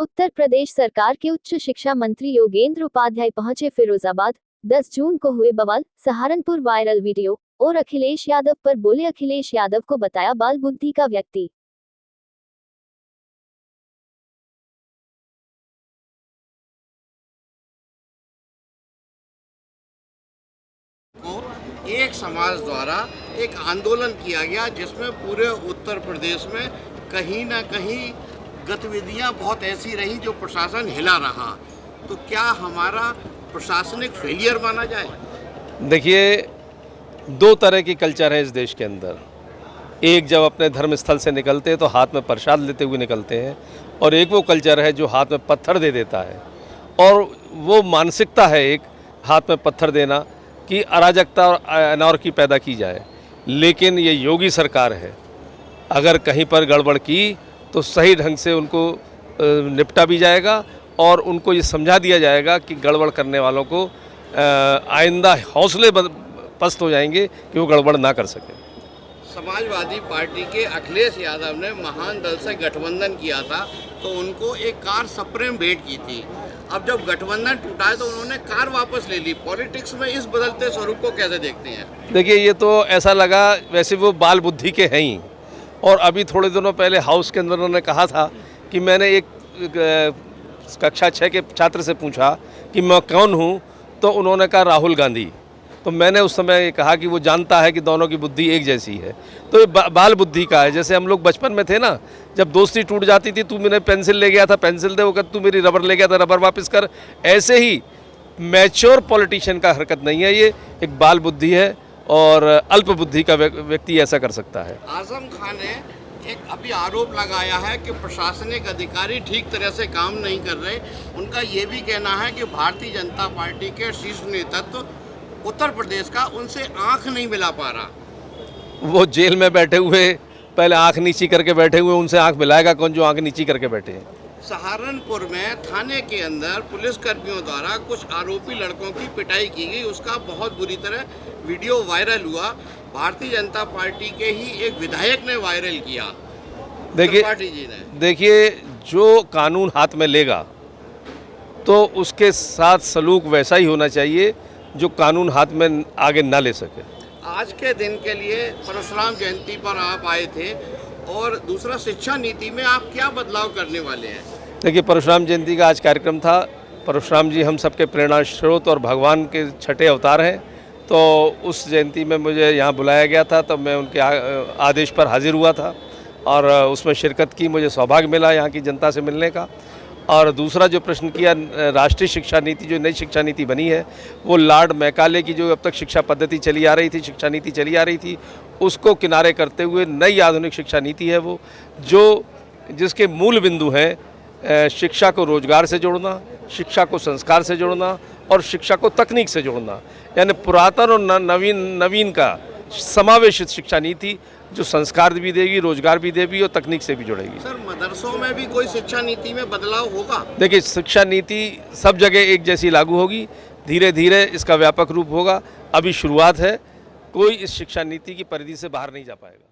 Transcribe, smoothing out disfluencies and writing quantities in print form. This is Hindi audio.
उत्तर प्रदेश सरकार के उच्च शिक्षा मंत्री योगेंद्र उपाध्याय पहुंचे फिरोजाबाद। 10 जून को हुए बवाल, सहारनपुर वायरल वीडियो और अखिलेश यादव पर बोले। अखिलेश यादव को बताया बाल बुद्धि का व्यक्ति। को एक समाज द्वारा एक आंदोलन किया गया जिसमें पूरे उत्तर प्रदेश में कहीं ना कहीं गतिविधियां बहुत ऐसी रहीं जो प्रशासन हिला रहा। तो क्या हमारा प्रशासनिक फेलियर माना जाए? देखिए, दो तरह की कल्चर है इस देश के अंदर। एक जब अपने धर्म स्थल से निकलते हैं तो हाथ में प्रसाद लेते हुए निकलते हैं, और एक वो कल्चर है जो हाथ में पत्थर दे देता है। और वो मानसिकता है एक हाथ में पत्थर देना कि अराजकता और अनार्की पैदा की जाए। लेकिन ये योगी सरकार है, अगर कहीं पर गड़बड़ की तो सही ढंग से उनको निपटा भी जाएगा और उनको ये समझा दिया जाएगा कि गड़बड़ करने वालों को आइंदा हौसले पस्त हो जाएंगे कि वो गड़बड़ ना कर सकें। समाजवादी पार्टी के अखिलेश यादव ने महान दल से गठबंधन किया था तो उनको एक कार सप्रेम भेंट की थी। अब जब गठबंधन टूटा है तो उन्होंने कार वापस ले ली। पॉलिटिक्स में इस बदलते स्वरूप को कैसे देखते हैं? देखिए, ये तो ऐसा लगा, वैसे वो बाल बुद्धि के हैं ही। और अभी थोड़े दिनों पहले हाउस के अंदर उन्होंने कहा था कि मैंने एक कक्षा 6 के छात्र से पूछा कि मैं कौन हूँ, तो उन्होंने कहा राहुल गांधी। तो मैंने उस समय कहा कि वो जानता है कि दोनों की बुद्धि एक जैसी है। तो ये बाल बुद्धि का है। जैसे हम लोग बचपन में थे ना, जब दोस्ती टूट जाती थी, तू मैंने पेंसिल ले गया था पेंसिल दे, वो कहता तू मेरी रबर ले गया था रबर वापस कर। ऐसे ही मैच्योर पॉलिटिशियन का हरकत नहीं है, ये एक बाल बुद्धि है और अल्प बुद्धि का व्यक्ति ऐसा कर सकता है। आजम खान ने एक अभी आरोप लगाया है कि प्रशासनिक अधिकारी ठीक तरह से काम नहीं कर रहे। उनका ये भी कहना है कि भारतीय जनता पार्टी के शीर्ष नेतृत्व उत्तर प्रदेश का उनसे आंख नहीं मिला पा रहा। वो जेल में बैठे हुए पहले आंख नीची करके बैठे हुए, उनसे आंख मिलाएगा कौन जो आंख नीची करके बैठे हैं? सहारनपुर में थाने के अंदर पुलिस कर्मियों द्वारा कुछ आरोपी लड़कों की पिटाई की गई, उसका बहुत बुरी तरह वीडियो वायरल हुआ। भारतीय जनता पार्टी के ही एक विधायक ने वायरल किया। देखिए, जो कानून हाथ में लेगा तो उसके साथ सलूक वैसा ही होना चाहिए जो कानून हाथ में आगे ना ले सके। आज के दिन के लिए परशुराम जयंती पर आप आए थे, और दूसरा शिक्षा नीति में आप क्या बदलाव करने वाले हैं? देखिए, परशुराम जयंती का आज कार्यक्रम था। परशुराम जी हम सबके प्रेरणा स्रोत और भगवान के छठे अवतार हैं। तो उस जयंती में मुझे यहाँ बुलाया गया था, तब मैं उनके आदेश पर हाजिर हुआ था और उसमें शिरकत की। मुझे सौभाग्य मिला यहाँ की जनता से मिलने का। और दूसरा जो प्रश्न किया, राष्ट्रीय शिक्षा नीति जो नई शिक्षा नीति बनी है, वो लॉर्ड मैकाले की जो अब तक शिक्षा पद्धति चली आ रही थी, शिक्षा नीति चली आ रही थी, उसको किनारे करते हुए नई आधुनिक शिक्षा नीति है वो, जो जिसके मूल बिंदु हैं शिक्षा को रोजगार से जोड़ना, शिक्षा को संस्कार से जोड़ना और शिक्षा को तकनीक से जोड़ना। यानी पुरातन और नवीन का समावेशित शिक्षा नीति जो संस्कार भी देगी, रोजगार भी देगी और तकनीक से भी जुड़ेगी। सर, मदरसों में भी कोई शिक्षा नीति में बदलाव होगा? देखिए, शिक्षा नीति सब जगह एक जैसी लागू होगी, धीरे धीरे इसका व्यापक रूप होगा। अभी शुरुआत है, कोई इस शिक्षा नीति की परिधि से बाहर नहीं जा पाएगा।